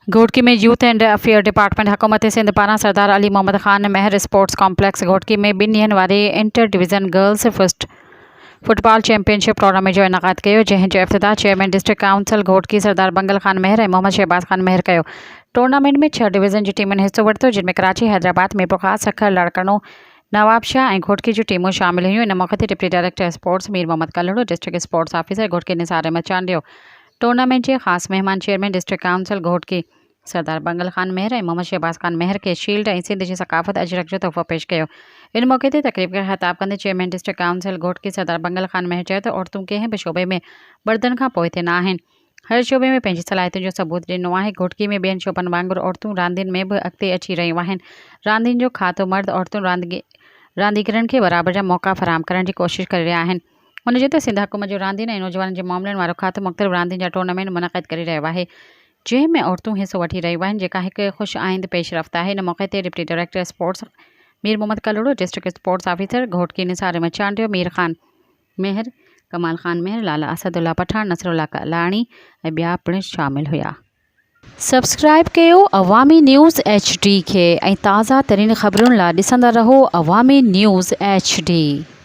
घोटकी में youth and affair department हुकूमत सिंध पारां सरदार अली मोहम्मद ख़ान महर स्पोर्ट्स कॉम्प्लेक्स घोटकी में 2 ॾींहनि वारे inter division girls first football championship tournament जो इनाक़ाद कयो, जंहिंजो इफ़्तिताह chairman district council Ghotki Sardar Bangal Khan Mahar ऐं मोहम्मद शहबाज़ ख़ान महर कयो। टूर्नामेंट में 6 डिवीज़न जी टीमुनि हिस्सो वरितो, जिनमें कराची, हैदराबाद, मीरपुर ख़ास, सखर, लाड़कानो, नवाबशाह ऐं घोटकी जूं टीमूं शामिल हुयूं। इन मौक़े ते deputy director sports Mir Mohammad Kalro, district sports officer Ghotki Nisar Ahmed Chandio. Tournament जे ख़ासि महिमान chairman district council Ghotki Sardar Bangal Khan Mahar ऐं मोहम्मद शहबाज़ ख़ान महर के शील्ड ऐं सिंध जी सक़ाफ़त अजरक जो तोहफ़ो पेश कयो। इन मौक़े ते तक़रीब खे ख़िताब कंदे chairman district council Ghotki Sardar Bangal Khan महर चयो त औरतूं कंहिं बि शोबे में मर्दनि खां पोइ ते न आहिनि। हर शोबे में पंहिंजी सलाहियतुनि जो सबूत ॾिनो आहे। घोटकी में ॿियनि शोबनि वांगुरु औरतूं रांदियुनि में बि अॻिते अची रहियूं आहिनि। रांदियुनि जो खातो मर्द औरतुनि रांदीगरनि खे बराबरि जा मौक़ा फ़राहम करण जी कोशिशि करे रहिया आहिनि। हुन चयो त सिंध हुकूमत जो रांदियुनि ऐं नौजवाननि जे मामलनि वारो खातो मुख़्तलिफ़ रांदियुनि जा टूर्नामेंट मुनक़िद करे रहियो आहे, जंहिंमें औरतूं हिसो वठी रहियूं आहिनि, जेका हिकु ख़ुशि आइंद पेशरफ़्त आहे। इन मौक़े ते deputy director sports Mir Mohammad Kalro, district sports officer Ghotki Nisar Ahmed Chandio, Mir Khan Mahar, Kamal Khan महर, लाला असदुल्ला पठान, नसरुल्ला लाणी ऐं ॿिया पिणु शामिल हुआ। सब्सक्राइब कयो अवामी न्यूज़ HD खे ऐं ताज़ा तरीन ख़बरुनि लाइ ॾिसंदा रहो अवामी न्यूज़ HD।